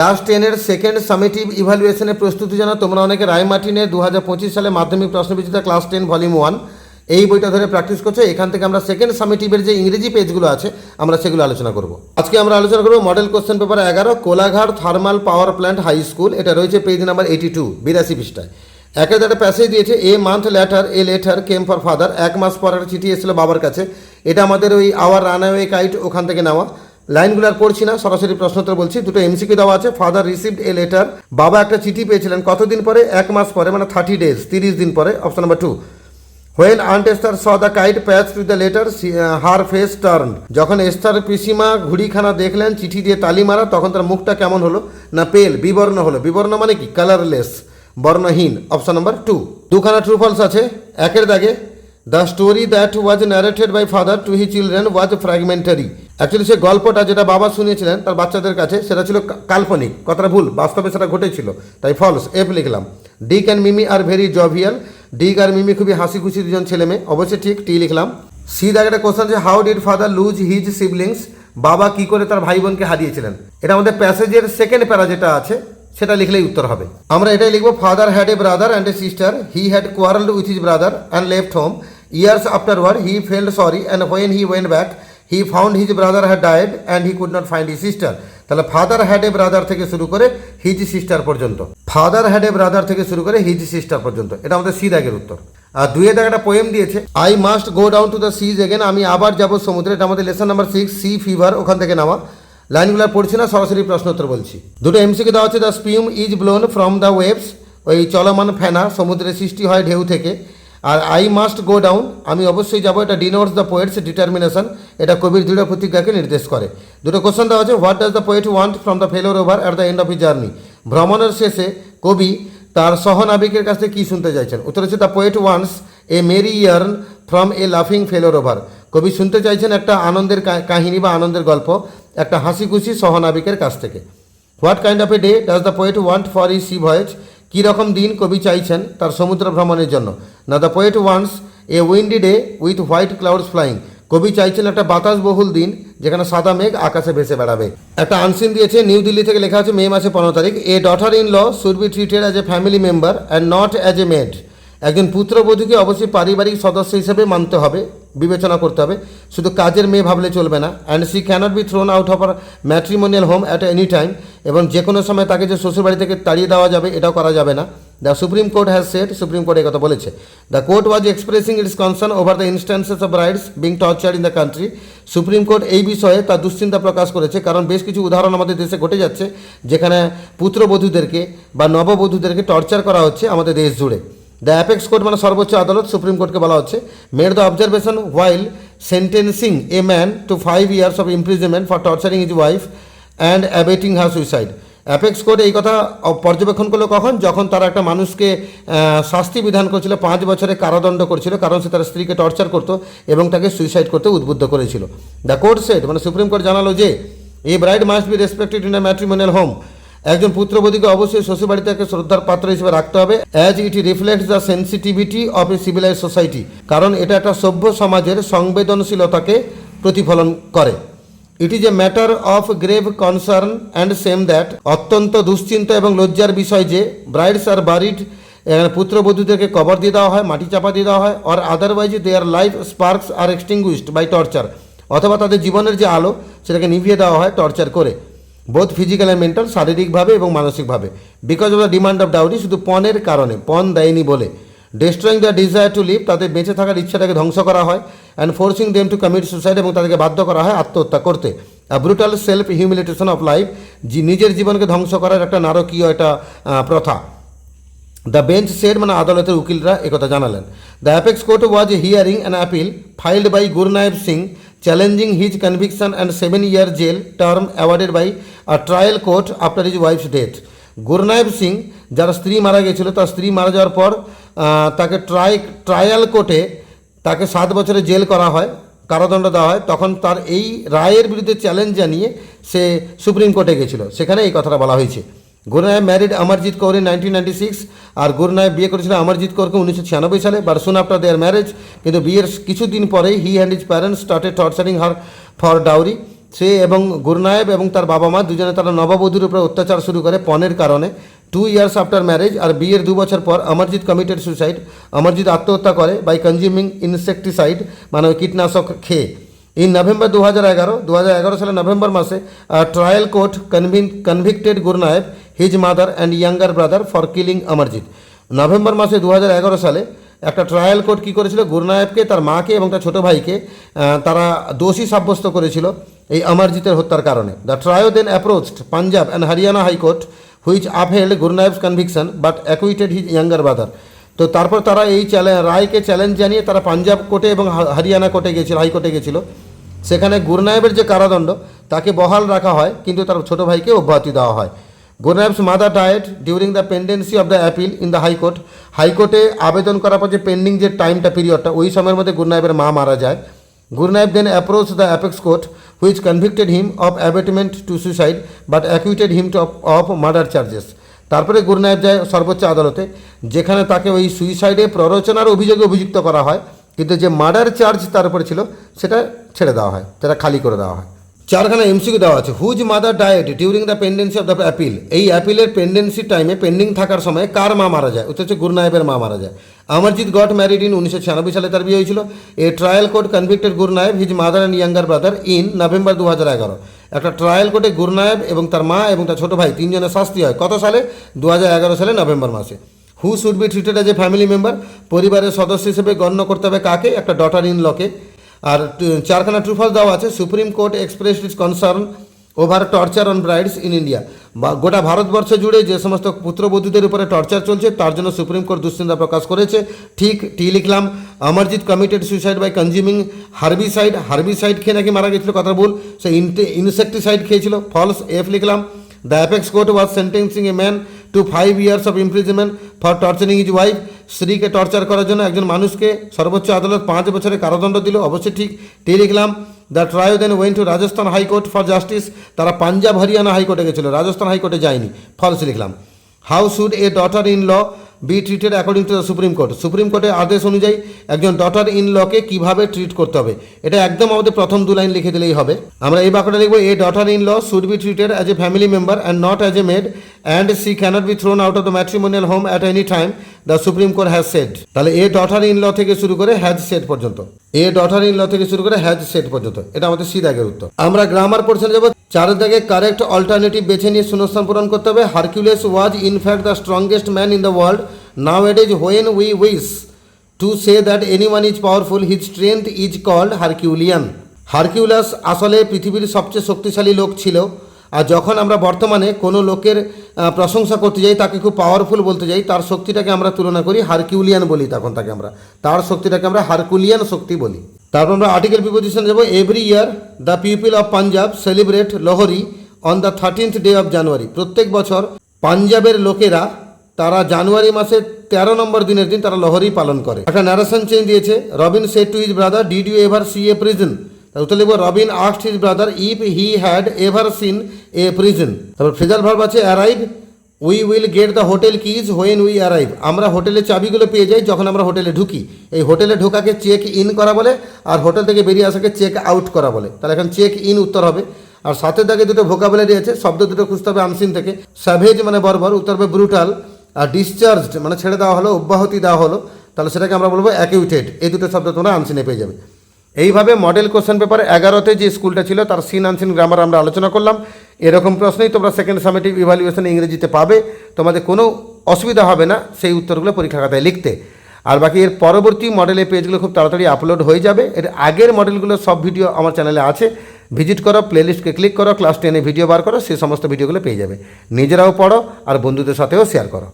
Class 10-এর second summative ইভ্যালুয়েশনের প্রস্তুতি জানা তোমরা অনেকে রায়মার্টিনের 2025 সালে মাধ্যমিক প্রশ্নবিচিত্রা ক্লাস 10 ভলিউম 1 এই বইটা ধরে প্র্যাকটিস করছো। এখান থেকে আমরা সেকেন্ড সামেটিভের যে ইংরেজি পেজগুলো আছে আমরা সেগুলো আলোচনা করব। আজকে আমরা আলোচনা করব model question paper 11 Kolaghat thermal power plant high school. এটা রয়েছে পেজ নাম্বার 82 82 পৃষ্ঠায়। একের একটা প্যাসেজ দিয়েছে a month letter a letter came for father. এক মাস পর একটা চিঠি এসেছিল বাবার কাছে। এটা আমাদের ওই আওয়ার রানওয়ে কাইট ওখান থেকে নেওয়া। লাইনগুলো আর পড়ছি না, সরাসরি প্রশ্নোত্তর বলছি। দুটো এমসিকিউ দেওয়া আছে। ফাদার রিসিভড এ লেটার, বাবা একটা চিঠি পেয়েছিলেন কতদিন পরে? এক মাস পরে, মানে 30 ডেজ, 30 দিন পরে। Option number 2। When aunt Esther saw the kite patch to the letter her face turn. যখন এস্থার পিসিমা ঘুড়িখানা দেখলেন চিঠি দিয়ে তালি মারা, তখন তার মুখটা কেমন হলো? না পেল, বিবর্ণ হলো। বিবর্ণ মানে কি? কালারলেস, বর্ণহীন। Option number 2। দুখানা ট্রু ফলস আছে। একের দাগে the story that was narrated by father to he children was fragmentary. Actually সে গল্পটা যেটা বাবা শুনিয়েছিলেন তার বাচ্চাদের কাছে সেটা ছিল কাল্পনিক, কথাটা ভুল, বাস্তবে সেটা ঘটেছিল, তাই ফলস, এফ লিখলাম। Dick and Mimi are very জভিয়াল। ডিক আর মিমি খুবই হাসি খুশি দুজন ছেলে মেয়ে, অবশ্যই ঠিক, টি লিখলাম। সি দাগে একটা কোশ্চেন আছে how did father loose his siblings. বাবা কি করে তার ভাই বোনকে হারিয়েছিলেন। এটা আমাদের প্যাসেজের সেকেন্ড প্যারা যেটা আছে সেটা লিখলেই উত্তর হবে। আমরা এটাই লিখবো father had a brother and a sister. He had quarrelled with his brother and left home. Years afterward he felt sorry and when he went back he found his brother had died and he could not find his sister. তাহলে father had a brother থেকে শুরু করে his sister পর্যন্ত, father had a brother থেকে শুরু করে his sister পর্যন্ত, এটা আমাদের সি দাগের উত্তর। আর দুইয়ের দাগে একটা পোয়েম দিয়েছে I must go down to the seas again. আমি আবার যাবো সমুদ্রে, এটা আমাদের লেসন নাম্বার 6 সি ফিভার, ওখান থেকে নেওয়া। লাইনগুলো পড়ছি না, সরাসরি প্রশ্ন উত্তর বলছি। দুটো এমসিকে দেওয়া হচ্ছে the spume is blown from the waves. ওই চলমান ফেনা সমুদ্রের সৃষ্টি হয় ঢেউ থেকে। আর আই মাস্ট গো ডাউন, আমি অবশ্যই যাবো, এটা ডিনোটস দ্য পোয়েটস ডিটারমিনেশন, এটা কবির দৃঢ় প্রতিজ্ঞাকে নির্দেশ করে। দুটো কোশ্চেন দেওয়া আছে what does the poet want from the ফেলোর over at the end of his journey. ভ্রমণের শেষে কবি তার সহনাবিকের কাছ থেকে কী শুনতে চাইছেন? উত্তর হচ্ছে the poet wants a merry yarn from a লাফিং ফেলোর ওভার। কবি শুনতে চাইছেন একটা আনন্দের কাহিনী বা আনন্দের গল্প একটা হাসি খুশি সহনাবিকের কাছ থেকে। What kind of a day does the poet want for a sea voyage. কী রকম দিন কবি চাইছেন তার সমুদ্র ভ্রমণের জন্য? না the poet wants a windy day with white clouds flying. কবি চাইছেন একটা বাতাস বহুল দিন যেখানে সাদা মেঘ আকাশে ভেসে বেড়াবে। একটা আনসিন দিয়েছে নিউ দিল্লি থেকে, লেখা আছে মে মাসে 15 তারিখ। A daughter in law should be treated as a family member and not as a maid. একজন পুত্রবধূকে অবশ্যই পারিবারিক সদস্য হিসেবে মানতে হবে, বিবেচনা করতে হবে, শুধু কাজের মেয়ে ভাবলে চলবে না। And she cannot be thrown out of our matrimonial home at any time. এবং যে কোনো সময় তাকে যে শ্বশুরবাড়ি থেকে তাড়িয়ে দেওয়া যাবে এটাও করা যাবে না। The supreme court has shed, supreme court এই কথা বলেছে। The court was expressing it's concern over the instances of brides being tortured in the country. Supreme court এই বিষয়ে তার দুশ্চিন্তা প্রকাশ করেছে, কারণ বেশ কিছু উদাহরণ আমাদের দেশে ঘটে যাচ্ছে যেখানে পুত্রবধূদেরকে বা নববধূদেরকে টর্চার করা হচ্ছে আমাদের দেশ জুড়ে। দ্য অ্যাপেক্স কোর্ট মানে সর্বোচ্চ আদালত, সুপ্রিম কোর্টকে বলা হচ্ছে, made the observation while sentencing a man to 5 years of imprisonment for torturing his wife and abetting her suicide. Apex court এই কথা পর্যবেক্ষণ করলো কখন? যখন তারা একটা মানুষকে শাস্তি বিধান করছিল, 5 বছরের কারাদণ্ড করছিল, কারণ সে তার স্ত্রীকে টর্চার করতো এবং তাকে সুইসাইড করতে উদ্বুদ্ধ করেছিল। দ্য কোর্ট সেড মানে সুপ্রিম কোর্ট জানালো যে a bride must be respected in a matrimonial home. একজন পুত্রবধূকে অবশ্যই শ্বশুরবাড়ি থেকে শ্রদ্ধার পাত্র হিসেবে রাখতে হবে, as it reflects the sensitivity of A civilise society, কারণ এটা একটা সভ্য সমাজের সংবেদনশীলতাকে প্রতিফলন করে। It is a matter of grave concern and same that, অত্যন্ত দুশ্চিন্তা এবং লজ্জার বিষয় যে ব্রাইডস আর বারিড, পুত্রবধূদেরকে কবর দিয়ে দেওয়া হয়, মাটি চাপা দিয়ে দেওয়া হয়, or otherwise their life sparks are extinguished by torture, অথবা তাদের জীবনের যে আলো সেটাকে নিভিয়ে দেওয়া হয় টর্চার করে, বোথ ফিজিক্যাল অ্যান্ড মেন্টাল, শারীরিকভাবে এবং মানসিকভাবে। Because of the demand of dowry, শুধু পণের কারণে, পণ দেয়নি বলে। Destroying the desire to live, তাদের বেঁচে থাকার ইচ্ছাটাকে ধ্বংস করা হয়। And forcing them to commit suicide, এবং তাদেরকে বাধ্য করা হয় আত্মহত্যা করতে। A brutal self humiliation of life, নিজের জীবনকে ধ্বংস করার একটা নারকীয় একটা প্রথা। দ্য বেঞ্চ সেড মানে আদালতের উকিলরা একথা জানালেন। The apex court was hearing an appeal filed by Gurnaib Singh challenging his conviction and 7 year jail term awarded by a trial court after his wife's death. Gurnaib Singh, যার স্ত্রী মারা গেছিল, তার স্ত্রী মারা যাওয়ার পর তাকে ট্রায়াল কোর্টে তাকে 7 বছরের জেল করা হয়, কারাদণ্ড দেওয়া হয়। তখন তার এই রায়ের বিরুদ্ধে চ্যালেঞ্জ জানিয়ে সে সুপ্রিম কোর্টে গেছিল, সেখানে এই কথাটা বলা হয়েছে। গুরনায়েব ম্যারিড অমরজিৎ কৌর ইন 1996, আর গুরনায়েব বিয়ে করেছিল অমরজিৎ কৌরকে 1996 সালে, but soon after their marriage, কিন্তু বিয়ের কিছুদিন পরেই he and his parents started torturing her for dowry. সে এবং গুরনায়েব এবং তার বাবা মা দুজনে তারা নববধূর উপরে অত্যাচার শুরু করে পণের কারণে। 2 years আফটার ম্যারেজ, আর বিয়ের 2 বছর পর অমরজিৎ কমিটেড সুসাইড, অমরজিৎ আত্মহত্যা করে বাই কনজিউমিং ইনসেকটিসাইড, মানে ওই কীটনাশক খেয়ে। ইন নভেম্বর 2011 সালে নভেম্বর মাসে trial court convicted Gurnaib, his mother and younger brother for killing Amarjit. November মাসে 2011 সালে একটা ট্রায়াল কোর্ট কী করেছিল, গুরনায়েবকে, তার মাকে এবং তার ছোটো ভাইকে তারা দোষী সাব্যস্ত করেছিল এই অমরজিতের হত্যার কারণে। The trio then approached Punjab and Haryana high court which upheld Gurnaib's conviction but acquitted his younger brother. তো তারপর তারা এই রায়কে চ্যালেঞ্জ জানিয়ে তারা পাঞ্জাব কোর্টে এবং হরিয়ানা কোর্টে গিয়েছিল, হাইকোর্টে গেছিল। সেখানে গুরনায়েবের যে কারাদণ্ড তাকে বহাল রাখা হয়, কিন্তু তার ছোটো ভাইকে অব্যাহতি দেওয়া হয়। Gurnaib's mother died during the pendency of the appeal in the high court. হাইকোর্টে আবেদন করার পর যে পেন্ডিং যে টাইমটা পিরিয়ডটা, ওই সময়ের মধ্যে গুরনায়েবের মা মারা যায়। Gurnaib then approach the apex court which convicted him of abetment to suicide but acquitted him of murder charges. তারপরে গুরনায়েব যায় সর্বোচ্চ আদালতে, যেখানে তাকে ওই সুইসাইডে প্ররোচনার অভিযোগে অভিযুক্ত করা হয়, কিন্তু যে মার্ডার চার্জ তার উপরে ছিল সেটা ছেড়ে দেওয়া হয়, সেটা খালি করে দেওয়া হয়। 4খানা এমসিকিউ দেওয়া আছে। Whose mother died during the pendency of the appeal. এই অ্যাপিলের পেন্ডেন্সি টাইমে, পেন্ডিং থাকার সময় কার মা মারা যায়? ওটা হচ্ছে গুরনায়েবের মা মারা যায়। অমরজিৎ গট ম্যারিড ইন 1996 সালে তার বিয়ে হয়েছিল। A trial court convicted Gurnaib, his mother and younger brother in November 2011। একটা ট্রায়াল কোর্টে গুরনায়েব এবং তার মা এবং তার ছোটো ভাই তিনজনের শাস্তি হয় কত সালে? 2011 সালে নভেম্বর মাসে। হু should be treated as a family member. পরিবারের সদস্য হিসেবে গণ্য করতে হবে কাকে? একটা ডটার ইন লকে। আর 4খানা ট্রুফলস দেওয়া আছে। Supreme court expressed it's concern over torture on brides in India. বা গোটা ভারতবর্ষ জুড়ে যে সমস্ত পুত্রবধূদের উপরে টর্চার চলছে তার জন্য সুপ্রিম কোর্ট দুশ্চিন্তা প্রকাশ করেছে। ঠিক টি লিখলাম। Amarjit committed suicide by consuming herbicide. Herbicide খেয়ে নাকি মারা গেছিল, কথা ভুল, সে ইনসেকটিসাইড খেয়েছিল, ফলস। এফ লিখলাম। The apex court was sentencing a man to 5 years of imprisonment for torturing his wife. স্ত্রীকে টর্চার করার জন্য একজন মানুষকে সর্বোচ্চ আদালত 5 বছরের কারাদণ্ড দিল, অবশ্যই ঠিক। টি লিখলাম। The trio then went to Rajasthan high court for justice. তারা পাঞ্জাব হরিয়ানা হাইকোর্টে গেছিলো, রাজস্থান হাইকোর্টে যায়নি, ফলস লিখলাম। How should a daughter in law be treated according to the supreme court. Supreme কোর্টের আদেশ অনুযায়ী একজন ডটার ইন লকে কীভাবে ট্রিট করতে হবে, এটা একদম আমাদের প্রথম 2 লাইন লিখে দিলেই হবে। আমরা এই বাক্যটা লিখবো, a daughter in law should be treated as a family member and not as a maid and she cannot be thrown out of the matrimonial home at any time the supreme court has said. তাহলে a daughter in ল থেকে শুরু করে has said পর্যন্ত, এ daughter in ল থেকে শুরু করে has said পর্যন্ত, এটা আমাদের সি দাগের উত্তর। আমরা গ্রামার পোর্শনে যাবো। 4 দাগে কারেক্ট অল্টারনেটিভ বেছে নিয়ে শূন্যস্থান পূরণ করতে হবে। Hercules was in fact the strongest man in the world. Nowadays when we wish to say that anyone is powerful, his strength is called Herculean. হারকিউলাস আসলে পৃথিবীর সবচেয়ে শক্তিশালী লোক ছিল, আর যখন আমরা বর্তমানে কোনো লোকের প্রশংসা করতে যাই, তাকে খুব পাওয়ারফুল বলতে যাই, তার শক্তিটাকে আমরা তুলনা করি হারকিউলিয়ান বলি, তখন তাকে আমরা, তার শক্তিটাকে আমরা হারকুলিয়ান শক্তি বলি। তারপর আমরা আর্টিকেল প্রিপোজিশন যাব। Every year the people of Punjab celebrate Lohri on the 13th day of January. প্রত্যেক বছর পাঞ্জাবের লোকেরা তারা জানুয়ারি মাসের 13 নম্বর দিনের দিন তারা লোহরি পালন করে। একটা ন্যারেশন চেঞ্জ দিয়েছে। Robin said to his brother, did you ever see a prison? তার উত্তর লিখবো, Robin asked his brother if he had ever seen a prison. তারপর ফ্রেজাল ভার্ব আছে arrive. We will get the hotel keys when we arrive. আমরা হোটেলের চাবিগুলো পেয়ে যাই যখন আমরা হোটেলে ঢুকি। এই হোটেলে ঢোকাকে চেক ইন করা বলে, আর হোটেল থেকে বেরিয়ে আসাকে চেক আউট করা বলে। তাহলে এখন চেক ইন উত্তর হবে। আর সাথে দাগে দুটো ভোকাবুলারি আছে, শব্দ দুটো খুঁজতে হবে আনসিন থেকে। স্যাভেজ মানে বর্বর, উত্তর হবে ব্রুটাল। আর ডিসচার্জড মানে ছেড়ে দেওয়া হলো, অব্যাহতি দেওয়া হলো, তাহলে সেটাকে আমরা বলবো অ্যাকিউটেড। এই দুটো শব্দ তোমরা আনসিনে পেয়ে যাবে। এইভাবে মডেল কোশ্চেন পেপার 11তে যে স্কুলটা ছিল তার সিন আনসিন গ্রামার আমরা আলোচনা করলাম। এরকম প্রশ্নই তোমরা সেকেন্ড সামেটিভ ইভ্যালুয়েশন ইংরেজিতে পাবে, তোমাদের কোনো অসুবিধা হবে না সেই উত্তরগুলো পরীক্ষা খাতায় লিখতে। আর বাকি এর পরবর্তী মডেলের পেজগুলো খুব তাড়াতাড়ি আপলোড হয়ে যাবে। এর আগের মডেলগুলো সব ভিডিও আমার চ্যানেলে আছে, ভিজিট করো, প্লেলিস্টকে ক্লিক করো, ক্লাস 10 ভিডিও বার করো, সে সমস্ত ভিডিওগুলো পেয়ে যাবে। নিজেরাও পড়ো আর বন্ধুদের সাথেও শেয়ার করো।